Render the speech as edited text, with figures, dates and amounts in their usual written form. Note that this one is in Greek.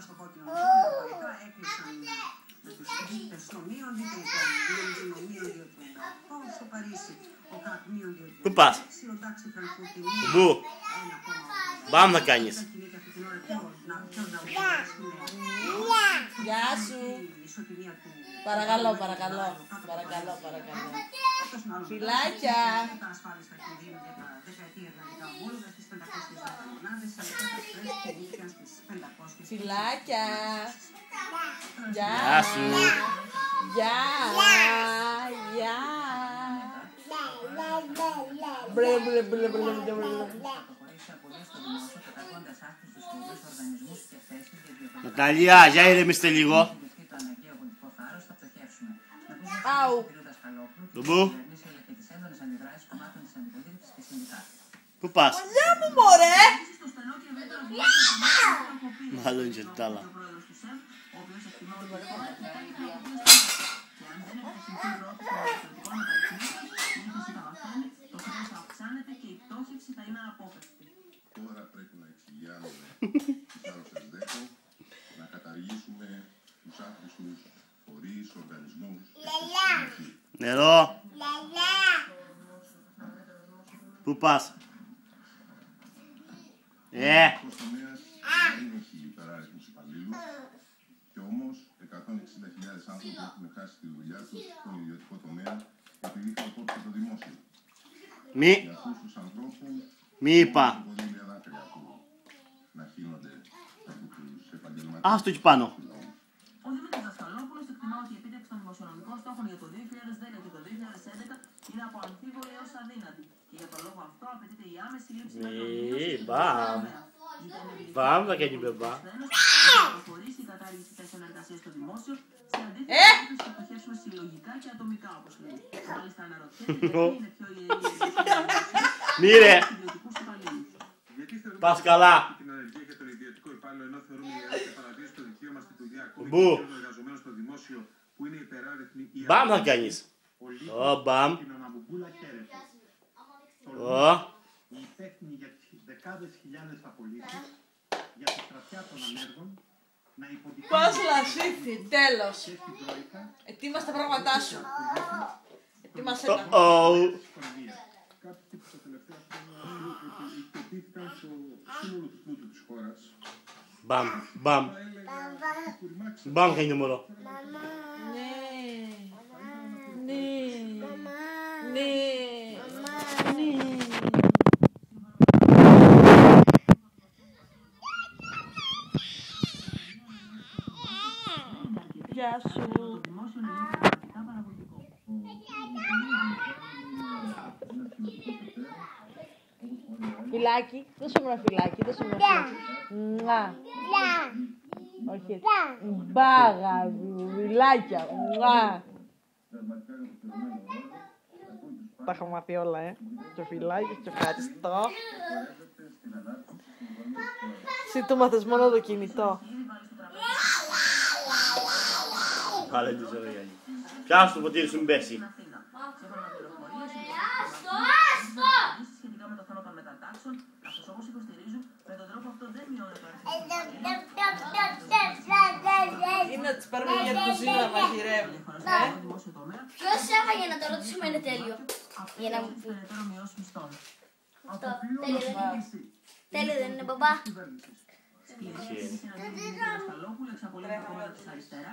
στο κόκκινο ευρωπαϊκά έκλεισαν με τους δείκτες στο μείον 2,50, μείον 2,38, στο Παρίσι ο ΚΑΠ μείον 2,36, Πού πας? ο Ντάξι Φραγκφούρτη Πού? 1,80. Μπαμ να κάνεις. Γεια σου. Παρακαλώ, παρακαλώ. Παρακαλώ, παρακαλώ. Φιλάκια. Φιλάκια. Γεια σου. Γεια. Γεια. Μπρε, μπρε, μπρε, μπρε, μπρε, μπρε. Ναταλία, για ηρεμήστε λίγο. Αου. Πού? Πού πας? Γεια μου, μωρέ. Μάλλον και τ' άλλα. Τώρα πρέπει να εξηγιάνουμε τις άρρωστες ΔΕΚΟ, να καταργήσουμε τους άχρηστους φορείς, οργανισμούς. Νερό. Πού πας? Ο τομέας δεν έχει υπεράριθμους υπαλλήλους και όμως 160.000 άνθρωποι έχουν χάσει τη δουλειά τους στον ιδιωτικό τομέα επειδή είχαν κόψει το δημόσιο. Μη. Για αυτούς τους ανθρώπους Μη είπα. κονδύλια δάκρυα που να χύνονται από τους επαγγελματίες. Άστο εκεί πάνω. Ο Δημήτρης Δασκαλόπουλος εκτιμά ότι η επίτευξη των δημοσιονομικών στόχων για το 2010 και το 2011 είναι από αμφίβολη έως αδύνατη και για τον λόγο αυτό απαιτείται η άμεση λήψη μέτρων μείωσης του τομέα. Μπαμ θα κάνει μπεμπά. Προχωρήσει η κατάργηση θέσεων εργασίας στο δημόσιο, σε αντίθεση με τις κατοχέσουμε συλλογικά και ατομικά, όπως λέει. Μάλιστα αναρωτιέται γιατί είναι πιο ιερή η Μη ρε. ιδιωτικούς υπαλλήλους. Πας καλά. Την ανεργία και τον ιδιωτικό υπάλληλο, ενώ θεωρούμε ιερή και παραβίαση το δικαίωμα στη δουλειά ακόμη Μπου. και των εργαζομένων στο δημόσιο που είναι υπεράριθμοι ή Μπαμ θα κάνεις. Ω, μπαμ. την αναμπομπούλα χαίρεται. Ω. Οι υπεύθυνοι για τις δεκάδες χιλιάδες απολύσεις για τη στρατιά των ανέργων να υποδεικνύουν Πώς λασίθι, τέλος. και στην Τρόικα Ετοίμασε τα πράγματά σου. Ετοίμασε τα. της οικονομίας. Κάτι που τα τελευταία χρόνια υποτίθηκαν στο σύνολο του πλούτου της χώρας. Μπαμ. Μπαμ. Θα έλεγα κουρμάξε. Μπαμ κάνει μωρό. Ναι. Ναι. Ναι. Ναι. Γεια σου. Το δημόσιο είναι πραγματικά παραγωγικό. Φιλάκι, δώσε μου ένα φιλάκι, δώσε μου ένα φιλάκι. Μουά. Όχι έτσι. Μπάγα, φιλάκια. Μουά. Τα έχω μάθει όλα, Και φιλάκι, και ευχαριστώ. Εσύ το μάθες μόνο το κινητό. Καλά τη ζωή Γιάννη. Πιάσου το ποτήρι σου μην πέσει. Σχετικά με το θέμα των μετατάξεων, καθώς όπως υποστηρίζουν, με τον τρόπο αυτό δεν μειώνεται το αριθμό. Είναι να τις πάρουμε μια κουζίνα να μαγειρεύει. Ποιος έφαγε να το ρωτήσουμε είναι τέλειο. Για να μου πει. Αυτό. Τέλειο δεν είναι. Τέλειο δεν είναι, μπαμπά. Η συναντήση του Δασκαλόπουλου εξαπολύει το κόμμα της αριστεράς.